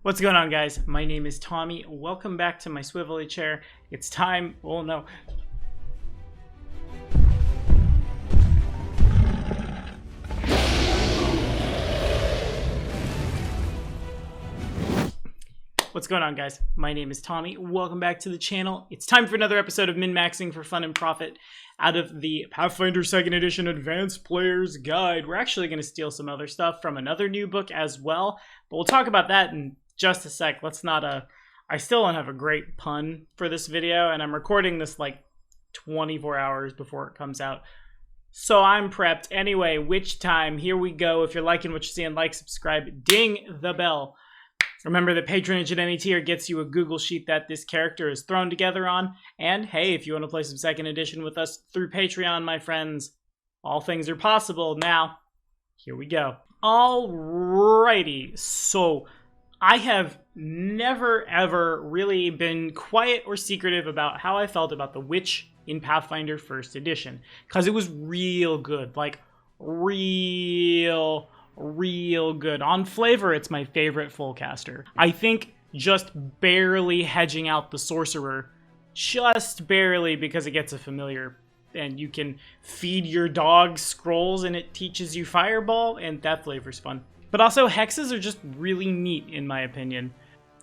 What's going on, guys? My name is Tommy. Welcome back to my swivelly chair. It's time. Oh no. What's going on, guys? My name is Tommy. Welcome back to the channel. It's time for another episode of Min-Maxing for Fun and Profit out of the Pathfinder 2nd Edition Advanced Player's Guide. We're actually going to steal some other stuff from another new book as well, but we'll talk about that in just a sec. Let's not, I still don't have a great pun for this video, and I'm recording this like 24 hours before it comes out. So I'm prepped. Anyway, witch time. Here we go. If you're liking what you're seeing, like, subscribe, ding the bell. Remember that patronage at any tier gets you a Google Sheet that this character is thrown together on. And hey, if you want to play some 2nd edition with us through Patreon, my friends, all things are possible. Now, here we go. Alrighty, so I have never ever really been quiet or secretive about how I felt about the witch in Pathfinder 1st edition, because it was real good, like real good. On flavor, it's my favorite full caster. I think just barely hedging out the sorcerer, just barely, because it gets a familiar and you can feed your dog scrolls and it teaches you fireball, and that flavor's fun. But also, hexes are just really neat, in my opinion.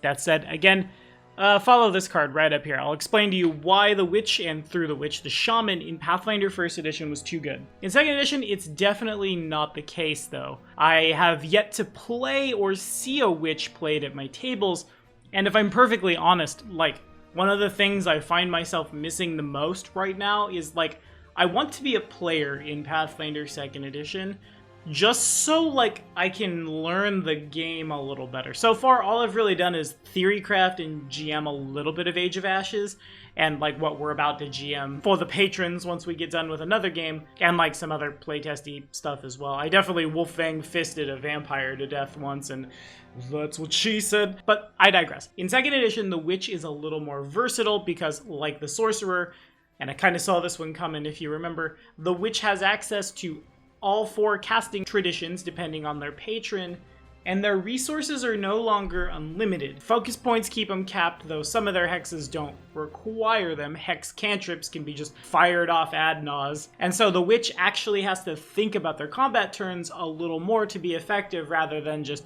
That said, again, follow this card right up here. I'll explain to you why the witch and through the witch, the shaman in Pathfinder 1st edition was too good. In 2nd edition, it's definitely not the case, though. I have yet to play or see a witch played at my tables, and if I'm perfectly honest, like, one of the things I find myself missing the most right now is, like, I want to be a player in Pathfinder 2nd edition, just so, like, I can learn the game a little better. So far, all I've really done is theorycraft and GM a little bit of Age of Ashes, and, like, what we're about to GM for the patrons once we get done with another game, and, like, some other playtesty stuff as well. I definitely Wolfang fisted a vampire to death once, and that's what she said. But I digress. In 2nd edition, the witch is a little more versatile because, like the sorcerer, and I kind of saw this one coming if you remember, the witch has access to all 4 casting traditions depending on their patron, and their resources are no longer unlimited. Focus points keep them capped, though some of their hexes don't require them. Hex cantrips can be just fired off ad nauseam, and so the witch actually has to think about their combat turns a little more to be effective rather than just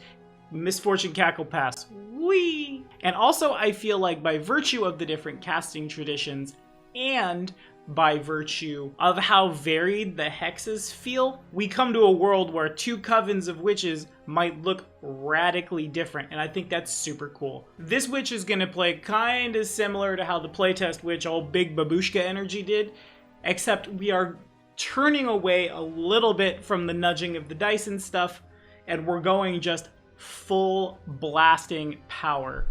misfortune cackle pass. Whee! And also, I feel like by virtue of the different casting traditions and by virtue of how varied the hexes feel, we come to a world where 2 covens of witches might look radically different, and I think that's super cool. This witch is going to play kind of similar to how the playtest witch, old Big Babushka Energy, did, except we are turning away a little bit from the nudging of the dice and stuff, and we're going just full blasting power.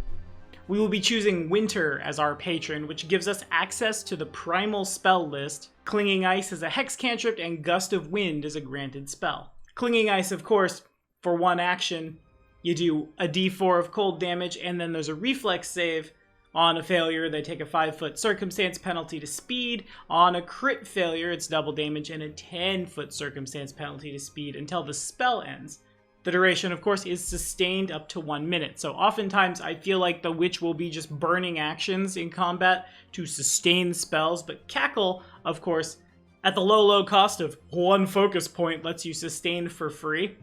We will be choosing Winter as our patron, which gives us access to the primal spell list. Clinging Ice is a hex cantrip, and Gust of Wind is a granted spell. Clinging Ice, of course, for 1 action, you do a d4 of cold damage, and then there's a reflex save. On a failure, they take a 5-foot circumstance penalty to speed. On a crit failure, it's double damage and a 10-foot circumstance penalty to speed until the spell ends. The duration, of course, is sustained up to 1 minute, so oftentimes I feel like the witch will be just burning actions in combat to sustain spells, but Cackle, of course, at the low cost of 1 focus point, lets you sustain for free.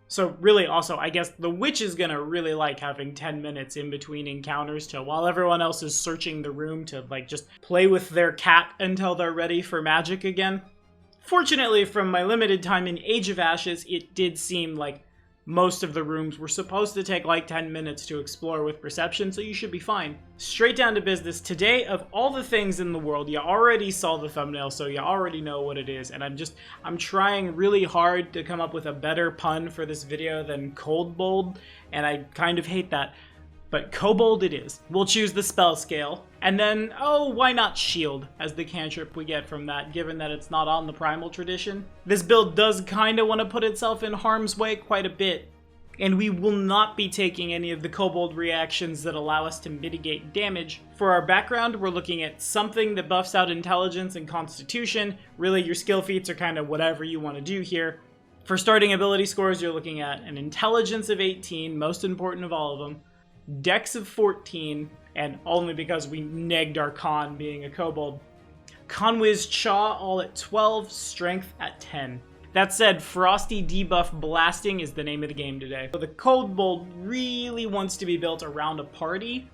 So really, also, I guess the witch is gonna really like having 10 minutes in between encounters to, while everyone else is searching the room, to, like, just play with their cat until they're ready for magic again. Fortunately, from my limited time in Age of Ashes, it did seem like most of the rooms were supposed to take like 10 minutes to explore with perception, so you should be fine. Straight down to business. Today, of all the things in the world, you already saw the thumbnail, so you already know what it is, and I'm trying really hard to come up with a better pun for this video than Cold Bold, and I kind of hate that. But Kobold it is. We'll choose the spell scale, and then, oh, why not Shield as the cantrip we get from that, given that it's not on the primal tradition. This build does kind of want to put itself in harm's way quite a bit, and we will not be taking any of the Kobold reactions that allow us to mitigate damage. For our background, we're looking at something that buffs out intelligence and constitution. Really, your skill feats are kind of whatever you want to do here. For starting ability scores, you're looking at an intelligence of 18, most important of all of them, Dex of 14, and only because we negged our con being a kobold. Conwiz Chaw all at 12, Strength at 10. That said, Frosty Debuff Blasting is the name of the game today. So the kobold really wants to be built around a party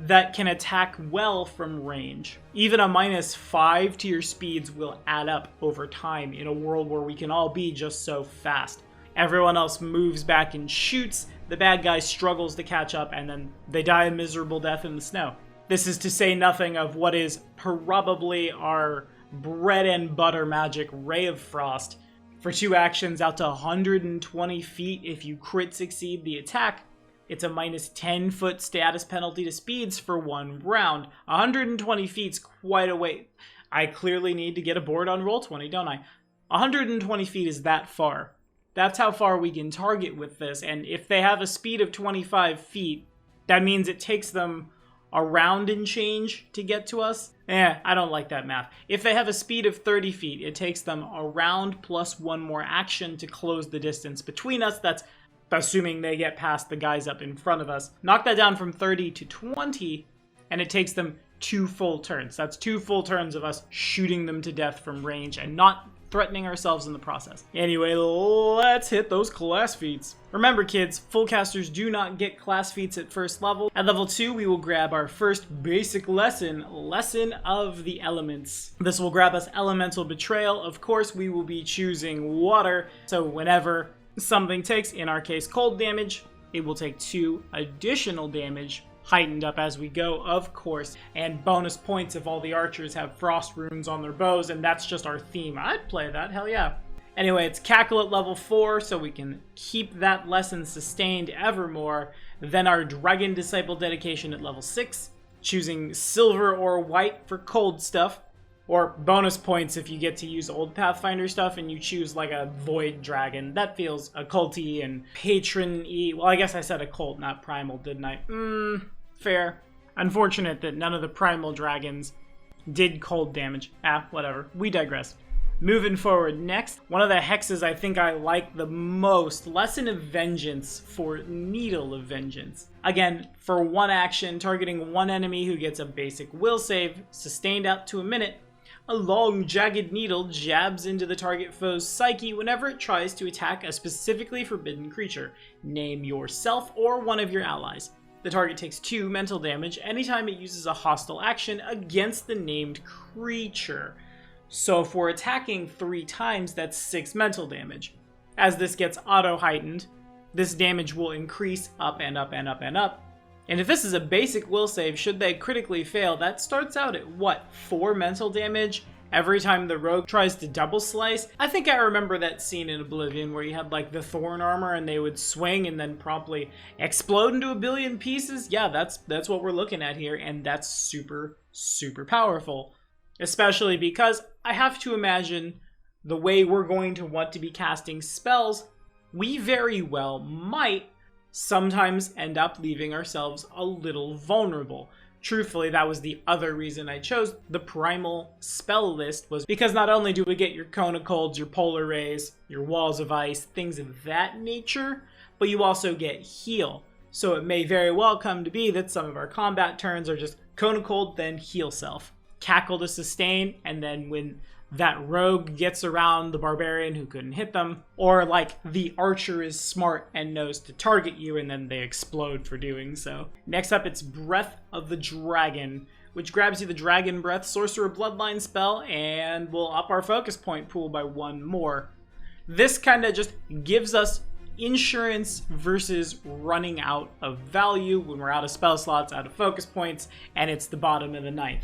that can attack well from range. Even a -5 to your speeds will add up over time in a world where we can all be just so fast. Everyone else moves back and shoots, the bad guy struggles to catch up, and then they die a miserable death in the snow. This is to say nothing of what is probably our bread and butter magic, Ray of Frost. For 2 actions out to 120 feet, if you crit succeed the attack, it's a -10 foot status penalty to speeds for 1 round. 120 feet's quite a way. I clearly need to get a board on Roll20, don't I? 120 feet is that far. That's how far we can target with this, and if they have a speed of 25 feet, that means it takes them a round and change to get to us. I don't like that math. If they have a speed of 30 feet, it takes them a round plus 1 more action to close the distance between us. That's assuming they get past the guys up in front of us. Knock that down from 30 to 20, and it takes them 2 full turns. That's 2 full turns of us shooting them to death from range and not threatening ourselves in the process. Anyway, let's hit those class feats. Remember kids, fullcasters do not get class feats at first level. At level 2, we will grab our first basic lesson, Lesson of the Elements. This will grab us Elemental Betrayal. Of course, we will be choosing water, so whenever something takes, in our case, cold damage, it will take 2 additional damage, heightened up as we go, of course, and bonus points if all the archers have frost runes on their bows, and that's just our theme. I'd play that, hell yeah. Anyway, it's Cackle at level 4, so we can keep that lesson sustained evermore. Then our Dragon Disciple Dedication at level 6, choosing silver or white for cold stuff, or bonus points if you get to use old Pathfinder stuff and you choose like a Void Dragon. That feels occulty and patron-y. Well, I guess I said occult, not primal, didn't I? Fair. Unfortunate that none of the primal dragons did cold damage. Whatever. We digress. Moving forward, next, one of the hexes I think I like the most, Lesson of Vengeance for Needle of Vengeance. Again, for 1 action, targeting 1 enemy who gets a basic will save, sustained out to a minute, a long, jagged needle jabs into the target foe's psyche whenever it tries to attack a specifically forbidden creature. Name yourself or one of your allies. The target takes 2 mental damage anytime it uses a hostile action against the named creature. So if we're attacking 3 times, that's 6 mental damage. As this gets auto-heightened, this damage will increase up and up and up and up. And if this is a basic will save, should they critically fail, that starts out at, what, 4 mental damage every time the rogue tries to double slice? I think I remember that scene in Oblivion where you had like the thorn armor and they would swing and then promptly explode into a billion pieces. Yeah, that's what we're looking at here, and that's super, super powerful. Especially because I have to imagine the way we're going to want to be casting spells, we very well might sometimes end up leaving ourselves a little vulnerable. Truthfully, that was the other reason I chose the primal spell list, was because not only do we get your Cone of Colds, your Polar Rays, your Walls of Ice, things of that nature, but you also get heal. So it may very well come to be that some of our combat turns are just Cone of Cold, then heal self. Cackle to sustain, and then when that rogue gets around the barbarian who couldn't hit them, or like the archer is smart and knows to target you and then they explode for doing so. Next up, it's Breath of the Dragon, which grabs you the Dragon Breath Sorcerer Bloodline spell and will up our focus point pool by 1 more. This kind of just gives us insurance versus running out of value when we're out of spell slots, out of focus points, and it's the bottom of the 9th.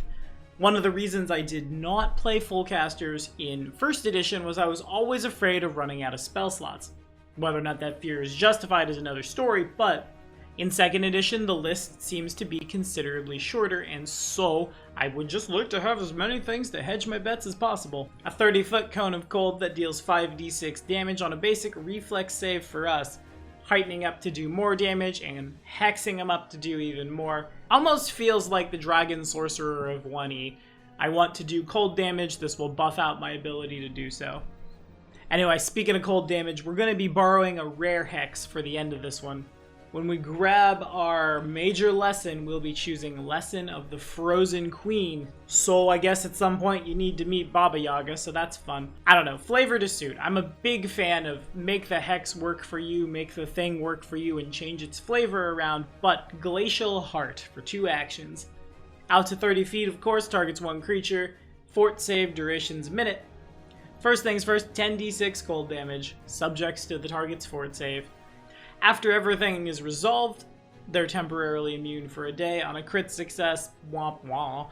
One of the reasons I did not play Fullcasters in 1st edition was I was always afraid of running out of spell slots. Whether or not that fear is justified is another story, but in 2nd edition the list seems to be considerably shorter, and so I would just look to have as many things to hedge my bets as possible. A 30-foot Cone of Cold that deals 5d6 damage on a basic reflex save for us, heightening up to do more damage and hexing them up to do even more. Almost feels like the Dragon Sorcerer of 1e. I want to do cold damage, this will buff out my ability to do so. Anyway, speaking of cold damage, we're going to be borrowing a rare hex for the end of this one. When we grab our major lesson, we'll be choosing Lesson of the Frozen Queen. So I guess at some point you need to meet Baba Yaga, so that's fun. I don't know, flavor to suit. I'm a big fan of make the hex work for you, make the thing work for you, and change its flavor around, but Glacial Heart for 2 actions. Out to 30 feet, of course, targets 1 creature. Fort save, duration's a minute. First things first, 10d6 cold damage, subjects to the target's fort save. After everything is resolved, they're temporarily immune for a day. On a crit success, womp womp.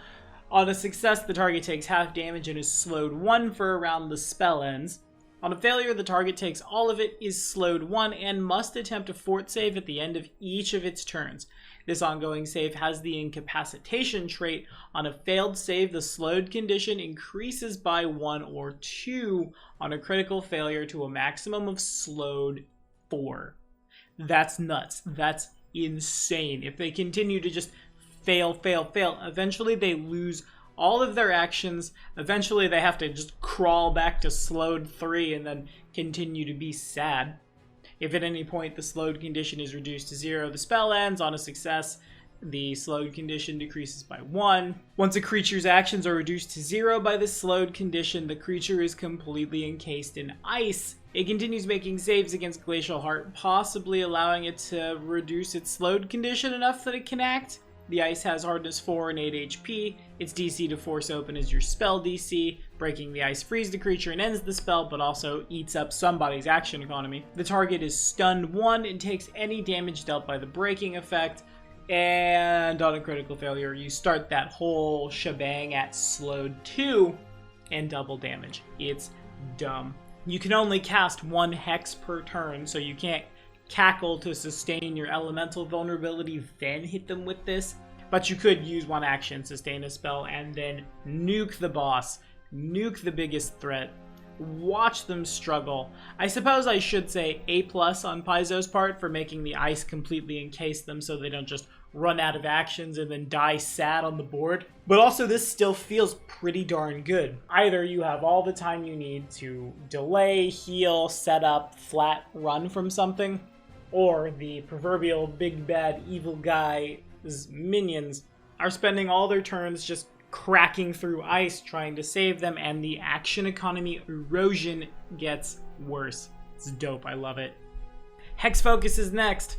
On a success, the target takes half damage and is slowed 1 for a round the spell ends. On a failure, the target takes all of it, is slowed 1, and must attempt a fort save at the end of each of its turns. This ongoing save has the incapacitation trait. On a failed save, the slowed condition increases by 1 or 2 on a critical failure to a maximum of slowed 4. That's nuts. That's insane. If they continue to just fail, eventually they lose all of their actions. Eventually they have to just crawl back to slowed 3 and then continue to be sad. If at any point the slowed condition is reduced to 0, the spell ends. On a success, the slowed condition decreases by 1. Once a creature's actions are reduced to 0 by the slowed condition, the creature is completely encased in ice. It continues making saves against Glacial Heart, possibly allowing it to reduce its slowed condition enough that it can act. The ice has hardness 4 and 8 HP. Its DC to force open is your spell DC. Breaking the ice frees the creature and ends the spell, but also eats up somebody's action economy. The target is stunned 1 and takes any damage dealt by the breaking effect. And on a critical failure, you start that whole shebang at slowed 2 and double damage. It's dumb. You can only cast 1 hex per turn, so you can't cackle to sustain your elemental vulnerability, then hit them with this. But you could use 1 action, sustain a spell, and then nuke the boss, nuke the biggest threat, watch them struggle. I suppose I should say A+ on Paizo's part for making the ice completely encase them so they don't just run out of actions and then die sad on the board. But also this still feels pretty darn good. Either you have all the time you need to delay, heal, set up, flat run from something, or the proverbial big bad evil guy's minions are spending all their turns just cracking through ice trying to save them, and the action economy erosion gets worse. It's dope, I love it. Hex Focus is next.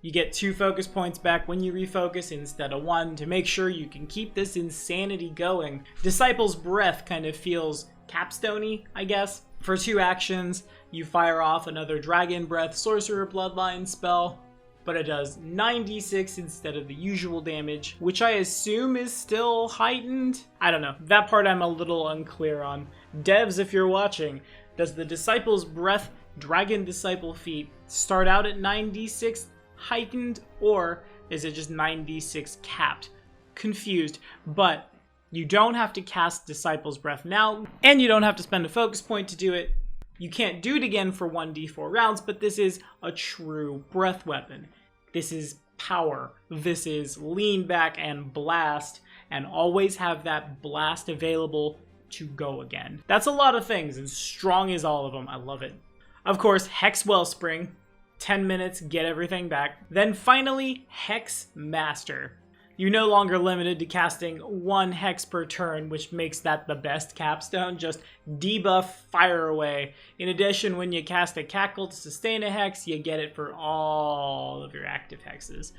You get 2 focus points back when you refocus instead of 1 to make sure you can keep this insanity going. Disciple's Breath kind of feels capstone-y, I guess. For 2 actions, you fire off another Dragon Breath Sorcerer Bloodline spell, but it does 9d6 instead of the usual damage, which I assume is still heightened? I don't know. That part I'm a little unclear on. Devs, if you're watching, does the Disciple's Breath Dragon Disciple feat start out at 9d6 heightened, or is it just 9d6 capped? Confused, but you don't have to cast Disciple's Breath now, and you don't have to spend a focus point to do it. You can't do it again for 1d4 rounds, but this is a true breath weapon. This is power. This is lean back and blast, and always have that blast available to go again. That's a lot of things, and strong is all of them. I love it. Of course, Hex Wellspring. 10 minutes, get everything back. Then finally, Hex Master. You're no longer limited to casting 1 hex per turn, which makes that the best capstone. Just debuff, fire away. In addition, when you cast a Cackle to sustain a hex, you get it for all of your active hexes.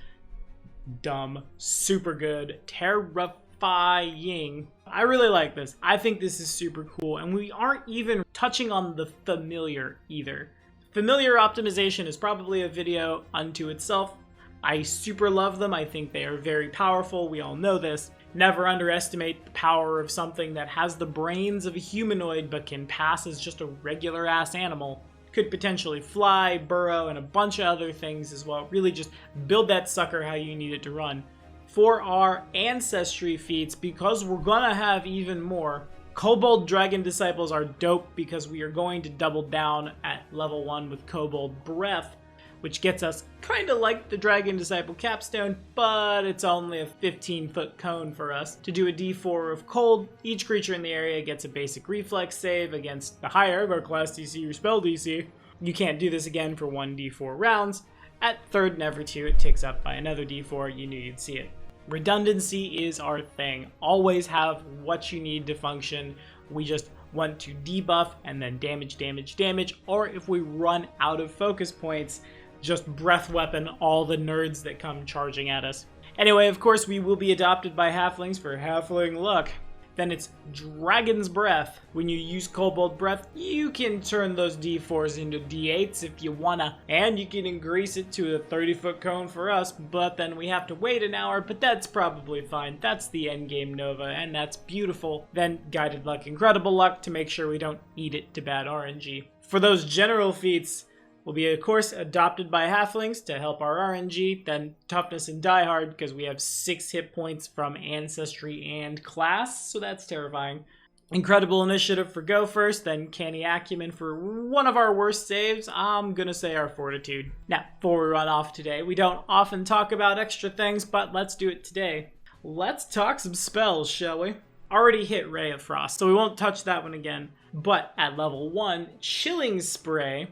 Dumb. Super good. Terrifying. I really like this. I think this is super cool, and we aren't even touching on the familiar either. Familiar optimization is probably a video unto itself. I super love them. I think they are very powerful. We all know this. Never underestimate the power of something that has the brains of a humanoid but can pass as just a regular ass animal. Could potentially fly, burrow, and a bunch of other things as well. Really just build that sucker how you need it to run. For our ancestry feats, because we're gonna have even more, Kobold Dragon Disciples are dope because we are going to double down at level 1 with Kobold Breath, which gets us kind of like the Dragon Disciple Capstone, but it's only a 15-foot cone for us. To do a d4 of cold, each creature in the area gets a basic reflex save against the higher of our class DC or spell DC. You can't do this again for 1d4 rounds. At third never 2, it ticks up by another d4. You knew you'd see it. Redundancy is our thing. Always have what you need to function. We just want to debuff and then damage, damage, damage, or if we run out of focus points, just breath weapon all the nerds that come charging at us. Anyway, of course, we will be adopted by halflings for halfling luck. Then it's Dragon's Breath. When you use Kobold Breath, you can turn those d4s into d8s if you wanna, and you can increase it to a 30-foot cone for us, but then we have to wait an hour, but that's probably fine. That's the endgame Nova, and that's beautiful. Then Guided Luck, Incredible Luck to make sure we don't eat it to bad RNG. For those general feats, we'll be, of course, adopted by halflings to help our RNG, then toughness and die hard because we have 6 hit points from ancestry and class, so that's terrifying. Incredible initiative for go first, then canny acumen for one of our worst saves. I'm gonna say our fortitude. Now, before we run off today, we don't often talk about extra things, but let's do it today. Let's talk some spells, shall we? Already hit Ray of Frost, so we won't touch that one again. But at level 1, Chilling Spray,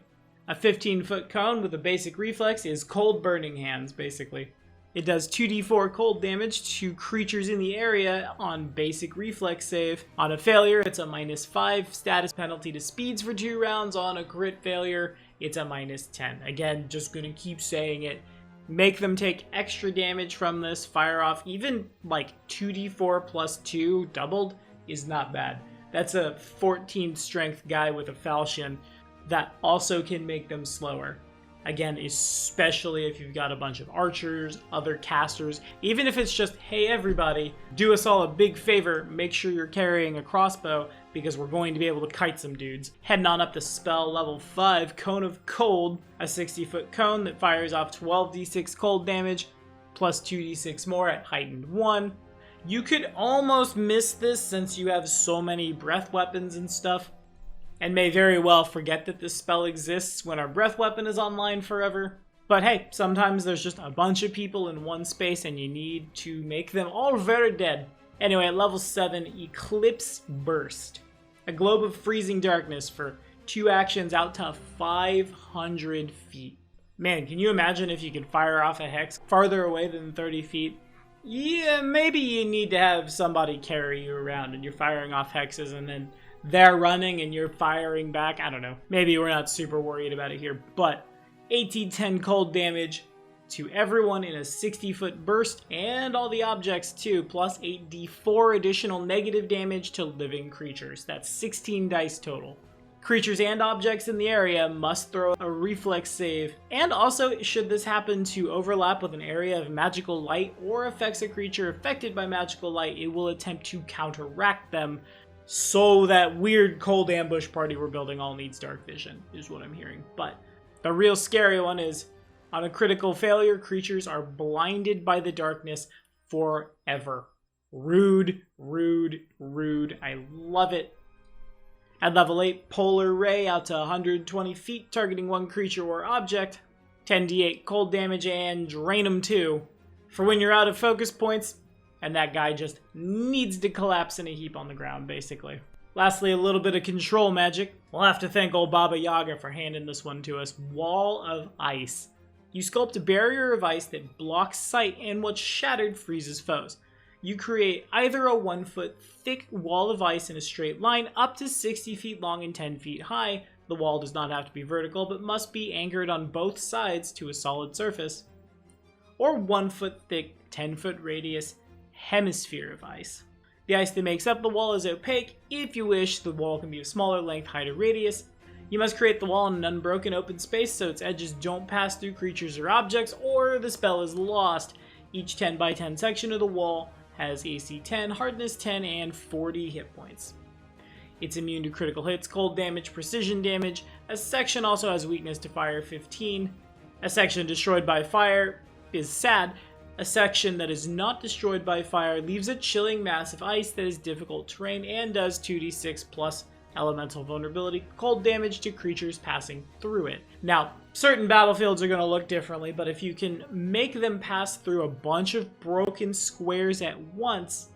a 15-foot cone with a basic reflex, is Cold Burning Hands, basically. It does 2d4 cold damage to creatures in the area on basic reflex save. On a failure, it's a -5 status penalty to speeds for 2 rounds. On a crit failure, it's a -10. Again, just gonna keep saying it. Make them take extra damage from this. Fire off even like 2d4 plus 2 doubled is not bad. That's a 14 strength guy with a falchion. That also can make them slower. Again, especially if you've got a bunch of archers, other casters, even if it's just, hey everybody, do us all a big favor, make sure you're carrying a crossbow because we're going to be able to kite some dudes. Heading on up to spell level 5, Cone of Cold, a 60-foot cone that fires off 12d6 cold damage, plus 2d6 more at heightened 1. You could almost miss this since you have so many breath weapons and stuff, and may very well forget that this spell exists when our breath weapon is online forever. But hey, sometimes there's just a bunch of people in one space and you need to make them all very dead. Anyway, at level 7, Eclipse Burst. A globe of freezing darkness for 2 actions out to 500 feet. Man, can you imagine if you could fire off a hex farther away than 30 feet? Yeah, maybe you need to have somebody carry you around and you're firing off hexes and then they're running and you're firing back. I don't know. Maybe we're not super worried about it here, but 1810 cold damage to everyone in a 60-foot burst and all the objects too, plus 8d4 additional negative damage to living creatures. That's 16 dice total. Creatures and objects in the area must throw a reflex save, and also should this happen to overlap with an area of magical light or affects a creature affected by magical light, it will attempt to counteract them. So that weird cold ambush party we're building all needs dark vision, is what I'm hearing. But the real scary one is, on a critical failure, creatures are blinded by the darkness forever. Rude, rude, rude. I love it. At level 8, Polar Ray out to 120 feet, targeting 1 creature or object. 10d8 cold damage and drain them too. For when you're out of focus points, and that guy just needs to collapse in a heap on the ground, basically. Lastly, a little bit of control magic. We'll have to thank old Baba Yaga for handing this one to us. Wall of Ice. You sculpt a barrier of ice that blocks sight and what's shattered freezes foes. You create either a 1-foot thick wall of ice in a straight line up to 60 feet long and 10 feet high. The wall does not have to be vertical, but must be anchored on both sides to a solid surface. Or 1-foot thick, 10-foot radius hemisphere of ice. The ice that makes up the wall is opaque. If you wish, the wall can be of smaller length, height, or radius. You must create the wall in an unbroken open space so its edges don't pass through creatures or objects, or the spell is lost. Each 10 by 10 section of the wall has AC 10, hardness 10, and 40 hit points. It's immune to critical hits, cold damage, precision damage. A section also has weakness to fire 15. A section destroyed by fire is sad. A section that is not destroyed by fire leaves a chilling mass of ice that is difficult terrain and does 2d6 plus elemental vulnerability cold damage to creatures passing through it. Now, certain battlefields are going to look differently, but if you can make them pass through a bunch of broken squares at once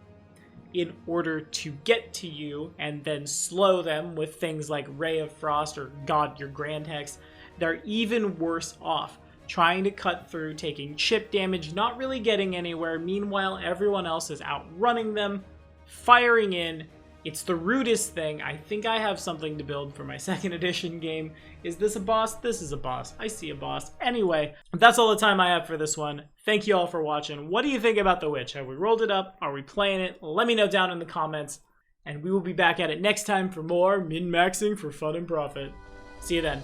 in order to get to you and then slow them with things like Ray of Frost or God, your Grand Hex, they're even worse off. trying to cut through, taking chip damage, not really getting anywhere. Meanwhile, everyone else is outrunning them, firing in. It's the rudest thing. I think I have something to build for my 2nd edition game. Is this a boss? This is a boss. I see a boss. Anyway, that's all the time I have for this one. Thank you all for watching. What do you think about the Witch? Have we rolled it up? Are we playing it? Let me know down in the comments. And we will be back at it next time for more min-maxing for fun and profit. See you then.